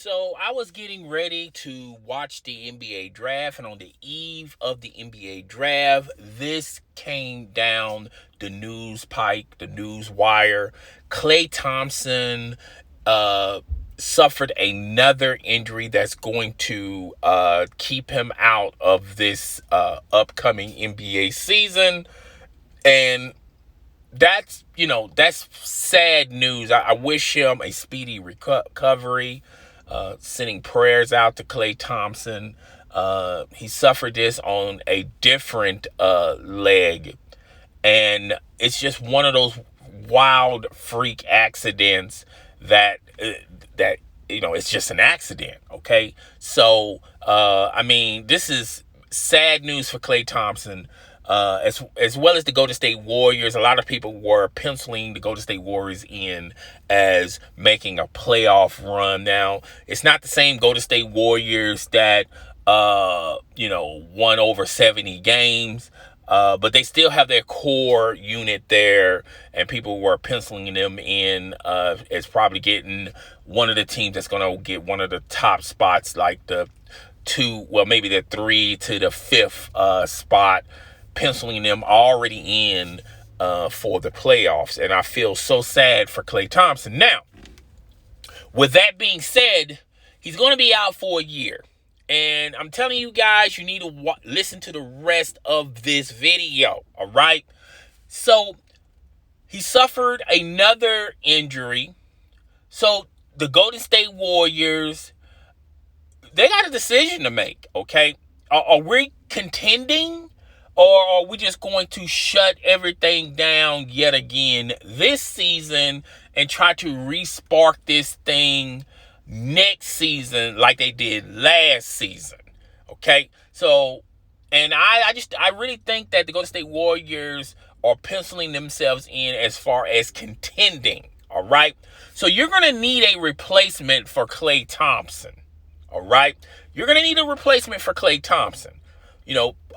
So I was getting ready to watch the NBA draft, and on the eve of the NBA draft, this came down the news pike, the news wire. Klay Thompson suffered another injury that's going to keep him out of this upcoming NBA season. And that's sad news. I wish him a speedy recovery. Sending prayers out to Klay Thompson. He suffered this on a different leg, and it's just one of those wild freak accidents that it's just an accident. Okay, so this is sad news for Klay Thompson. As well as the Golden State Warriors, a lot of people were penciling the Golden State Warriors in as making a playoff run. Now, it's not the same Golden State Warriors that won over 70 games. But they still have their core unit there, and people were penciling them in as probably getting one of the teams that's going to get one of the top spots, like maybe the 3 to the 5th spot, penciling them already in for the playoffs. And I feel so sad for Klay Thompson. Now, with that being said, he's going to be out for a year. And I'm telling you guys, you need to listen to the rest of this video, all right? So, he suffered another injury. So, the Golden State Warriors, they got a decision to make, okay? Are we contending, or are we just going to shut everything down yet again this season and try to re-spark this thing next season like they did last season? Okay, so I really think that the Golden State Warriors are penciling themselves in as far as contending. All right, so you're gonna need a replacement for Klay Thompson. All right, you're gonna need a replacement for Klay Thompson.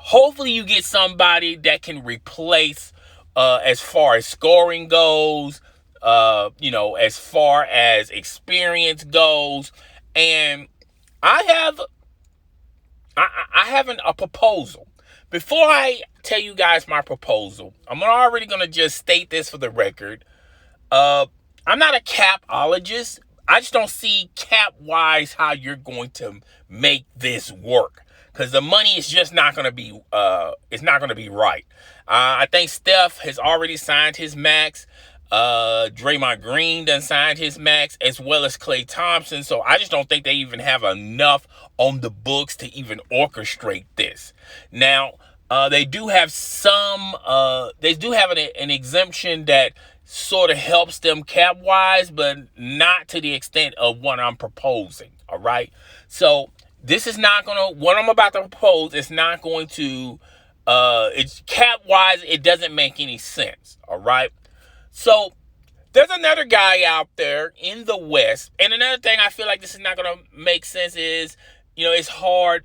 Hopefully you get somebody that can replace as far as scoring goes, as far as experience goes. And I have a proposal. Before I tell you guys my proposal, I'm already going to just state this for the record. I'm not a capologist. I just don't see cap-wise how you're going to make this work, because the money is just not going to be it's not going to be right. I think Steph has already signed his max. Draymond Green done signed his max, as well as Klay Thompson. So I just don't think they even have enough on the books to even orchestrate this. Now, they do have an exemption that sort of helps them cap wise, but not to the extent of what I'm proposing. All right. So this is not what I'm about to propose is not going to, it's cap wise, it doesn't make any sense. All right. So there's another guy out there in the West. And another thing I feel like this is not going to make sense is, it's hard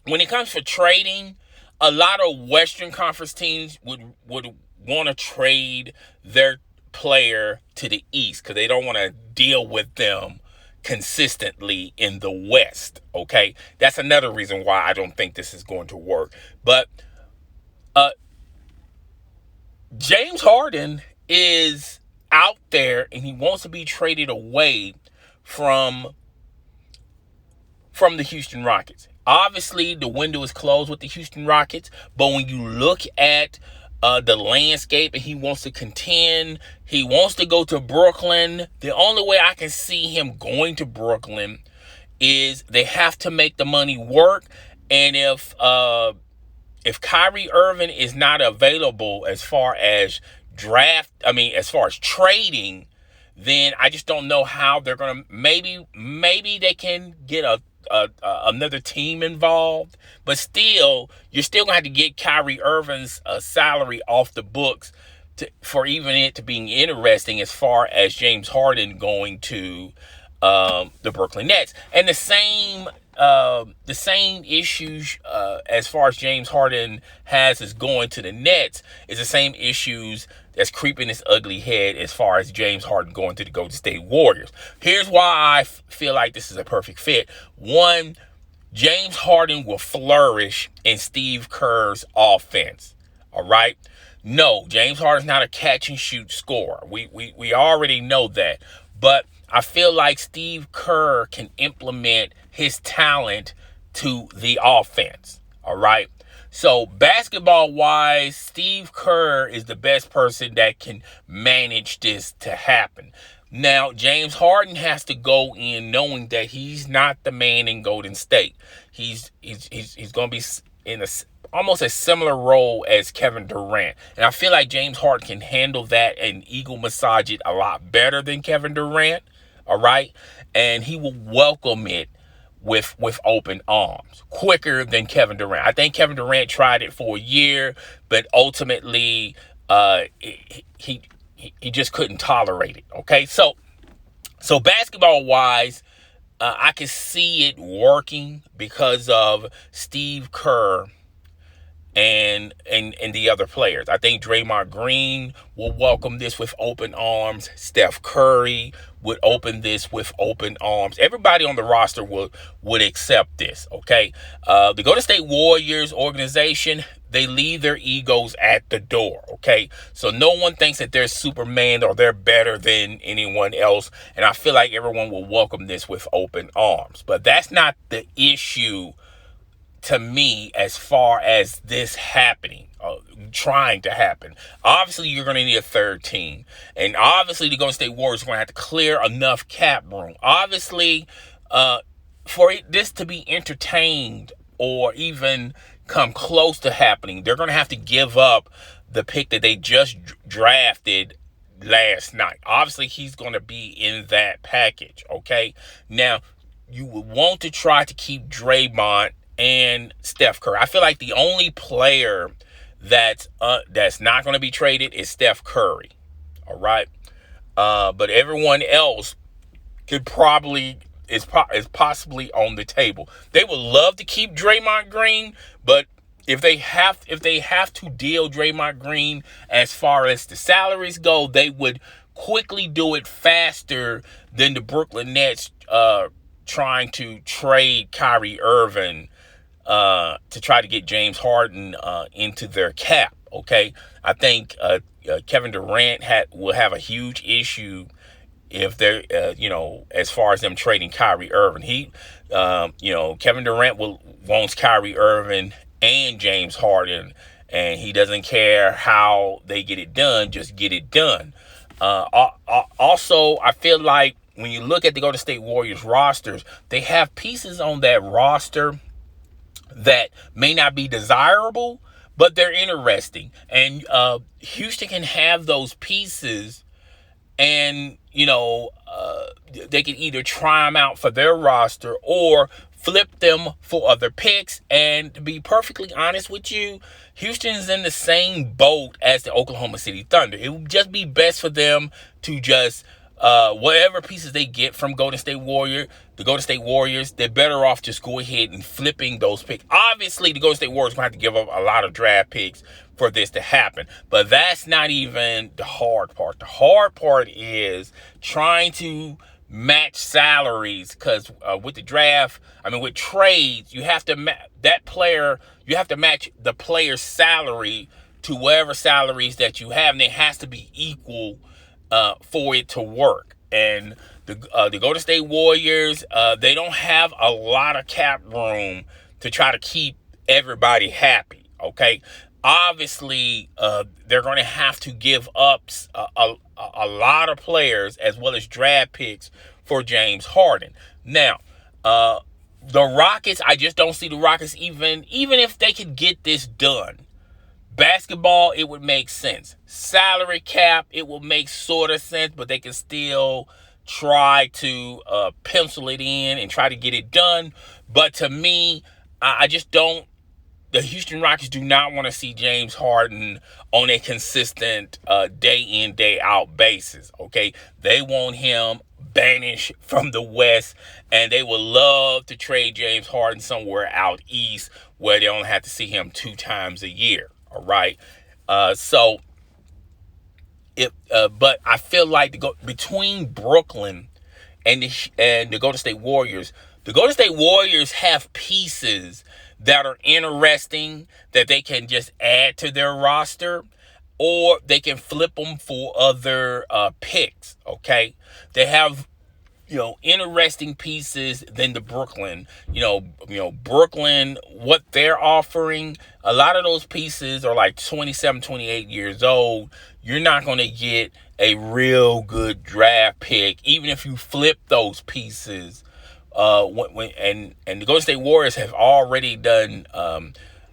when it comes for trading. A lot of Western Conference teams would want to trade their player to the East because they don't want to deal with them consistently in the West. Okay, that's another reason why I don't think this is going to work. But James Harden is out there and he wants to be traded away from the Houston Rockets. Obviously, the window is closed with the Houston Rockets, but when you look at the landscape and he wants to contend, he wants to go to Brooklyn. The only way I can see him going to Brooklyn is they have to make the money work. And if Kyrie Irving is not available as far as as far as trading, then I just don't know how they're gonna. Maybe they can get another team involved, but still, you're still gonna have to get Kyrie Irving's salary off the books for even it to being interesting as far as James Harden going to the Brooklyn Nets. And the same issues as far as James Harden has is going to the Nets is the same issues that's creeping its ugly head as far as James Harden going to the Golden State Warriors. Here's why I feel like this is a perfect fit. One, James Harden will flourish in Steve Kerr's offense. All right? No, James Harden's not a catch and shoot scorer. We already know that. But I feel like Steve Kerr can implement his talent to the offense. All right? So basketball-wise, Steve Kerr is the best person that can manage this to happen. Now, James Harden has to go in knowing that he's not the man in Golden State. He's going to be in almost a similar role as Kevin Durant. And I feel like James Harden can handle that and ego massage it a lot better than Kevin Durant. All right? And he will welcome it with open arms quicker than Kevin Durant. I think Kevin Durant tried it for a year, but ultimately he just couldn't tolerate it. Okay, so basketball wise, I can see it working because of Steve Kerr and the other players. I think Draymond Green will welcome this with open arms. Steph Curry would open this with open arms. Everybody on the roster would accept this, okay? The Golden State Warriors organization, they leave their egos at the door, okay? So no one thinks that they're Superman or they're better than anyone else, and I feel like everyone will welcome this with open arms. But that's not the issue to me as far as this happening, trying to happen. Obviously, you're going to need a third team. And obviously, the Golden State Warriors are going to have to clear enough cap room. Obviously, for this to be entertained or even come close to happening, they're going to have to give up the pick that they just drafted last night. Obviously, he's going to be in that package, okay? Now, you would want to try to keep Draymond and Steph Curry. I feel like the only player that's not going to be traded is Steph Curry. All right, but everyone else could probably is possibly on the table. They would love to keep Draymond Green, but if they have to deal Draymond Green as far as the salaries go, they would quickly do it faster than the Brooklyn Nets trying to trade Kyrie Irving to try to get James Harden into their cap. Okay, I think Kevin Durant will have a huge issue if they're as far as them trading Kyrie Irving. Kevin Durant wants Kyrie Irving and James Harden, and he doesn't care how they get it done. Just get it done. Also, I feel like when you look at the Golden State Warriors rosters, they have pieces on that roster that may not be desirable, but they're interesting. And Houston can have those pieces and, they can either try them out for their roster or flip them for other picks. And to be perfectly honest with you, Houston's in the same boat as the Oklahoma City Thunder. It would just be best for them to just whatever pieces they get from the Golden State Warriors, they're better off just go ahead and flipping those picks. Obviously, the Golden State Warriors are going to have to give up a lot of draft picks for this to happen. But that's not even the hard part. The hard part is trying to match salaries, because with the draft, with trades, you have to match the player's salary to whatever salaries that you have, and it has to be equal for it to work. And the Golden State Warriors, they don't have a lot of cap room to try to keep everybody happy, okay? Obviously, they're going to have to give up a lot of players as well as draft picks for James Harden. Now, the Rockets, I just don't see the Rockets even if they could get this done. Basketball, it would make sense. Salary cap, it will make sort of sense, but they can still try to pencil it in and try to get it done. But to me, I just don't. The Houston Rockets do not want to see James Harden on a consistent day in, day out basis. Okay, they want him banished from the West, and they would love to trade James Harden somewhere out east where they only have to see him 2 times a year. All right. So but I feel like between Brooklyn and the Golden State Warriors, the Golden State Warriors have pieces that are interesting that they can just add to their roster, or they can flip them for other picks. Okay, they have interesting pieces than the Brooklyn. Brooklyn, what they're offering, a lot of those pieces are like 27, 28 years old. You're not going to get a real good draft pick, even if you flip those pieces. And the Golden State Warriors have already done,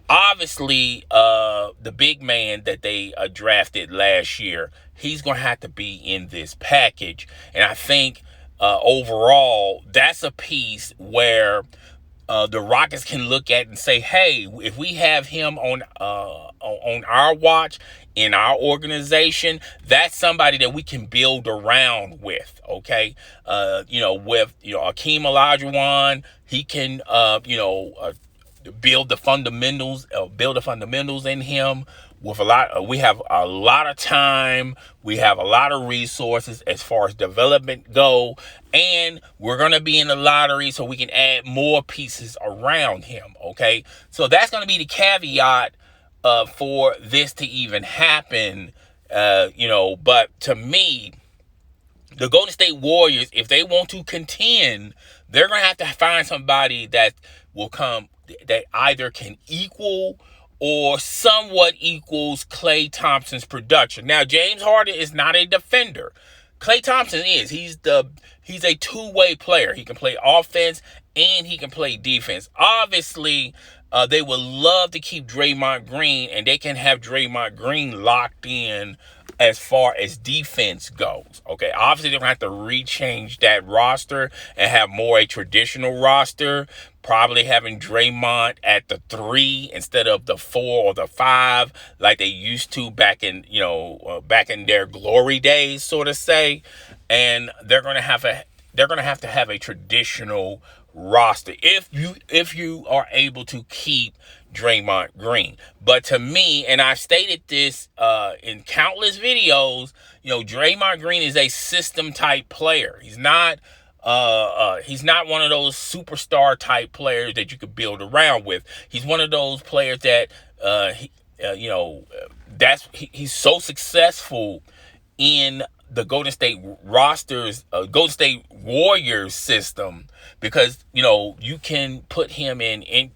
obviously, the big man that they drafted last year, he's going to have to be in this package. And I think overall, that's a piece where the Rockets can look at and say, hey, if we have him on our watch in our organization, that's somebody that we can build around with. Okay, with Akeem Olajuwon, he can build the fundamentals in him. With we have a lot of time, we have a lot of resources as far as development go, and we're going to be in the lottery, so we can add more pieces around him. Okay, so that's going to be the caveat for this to even happen. But to me, the Golden State Warriors, if they want to contend, they're going to have to find somebody that will come that either can equal or somewhat equals Klay Thompson's production. Now, James Harden is not a defender. Klay Thompson is. He's a two-way player. He can play offense and he can play defense. Obviously, they would love to keep Draymond Green, and they can have Draymond Green locked in as far as defense goes. Okay, obviously they're going to have to rechange that roster and have more a traditional roster, probably having Draymond at the 3 instead of the 4 or the 5 like they used to back in their glory days, so to say. And they're going to have to have a traditional roster if you are able to keep Draymond Green. But to me, and I've stated this in countless videos, Draymond Green is a system type player. He's not one of those superstar type players that you could build around with. He's one of those players that he's so successful in the Golden State Golden State Warriors system, because you can put him in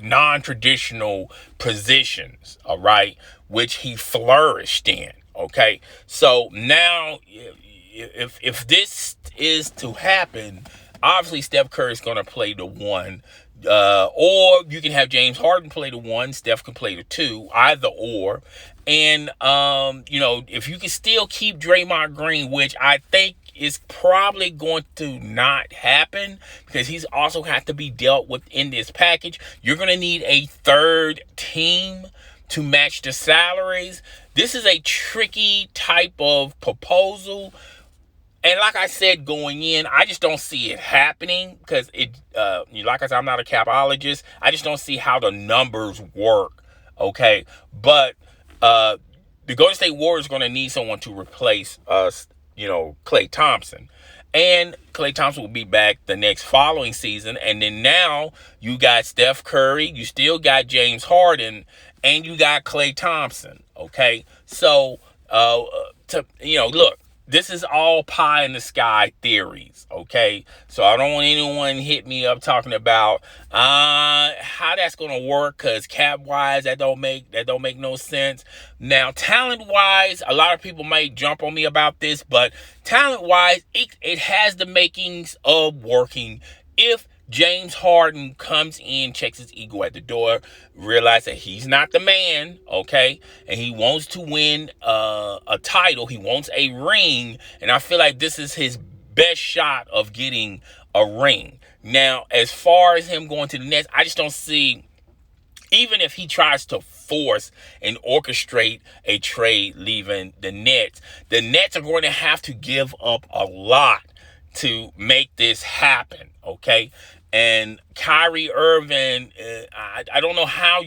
non-traditional positions, all right, which he flourished in. Okay, so now if this is to happen, obviously Steph Curry is going to play the 1. Or you can have James Harden play the 1, Steph can play the 2, either or. And, if you can still keep Draymond Green, which I think is probably going to not happen because he's also have to be dealt with in this package, you're going to need a third team to match the salaries. This is a tricky type of proposal. And like I said, going in, I just don't see it happening because like I said, I'm not a capologist. I just don't see how the numbers work. Okay. But, the Golden State Warriors are going to need someone to replace Klay Thompson. And Klay Thompson will be back the next following season. And then now you got Steph Curry, you still got James Harden, and you got Klay Thompson. Okay. So, look, this is all pie in the sky theories, okay? So I don't want anyone hit me up talking about how that's gonna work, because cap-wise, that don't make no sense. Now, talent-wise, a lot of people might jump on me about this, but talent-wise, it has the makings of working if James Harden comes in, checks his ego at the door, realizes that he's not the man, okay? And he wants to win a title. He wants a ring. And I feel like this is his best shot of getting a ring. Now, as far as him going to the Nets, I just don't see, even if he tries to force and orchestrate a trade leaving the Nets are going to have to give up a lot to make this happen, okay? And Kyrie Irving, I don't know how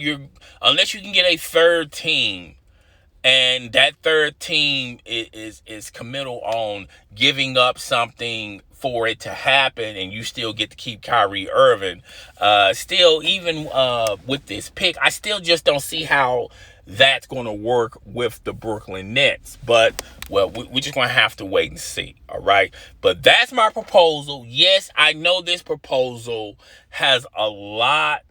unless you can get a third team, and that third team is committal on giving up something for it to happen, and you still get to keep Kyrie Irving. Still, even with this pick, I still just don't see how that's going to work with the Brooklyn Nets. But, well, we're just going to have to wait and see, all right? But that's my proposal. Yes, I know this proposal has a lot,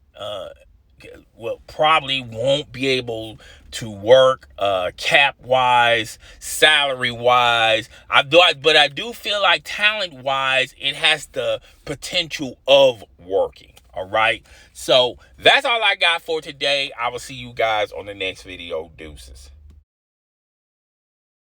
probably won't be able to work cap-wise, salary-wise. But I do feel like talent-wise, it has the potential of working. All right. So that's all I got for today. I will see you guys on the next video. Deuces.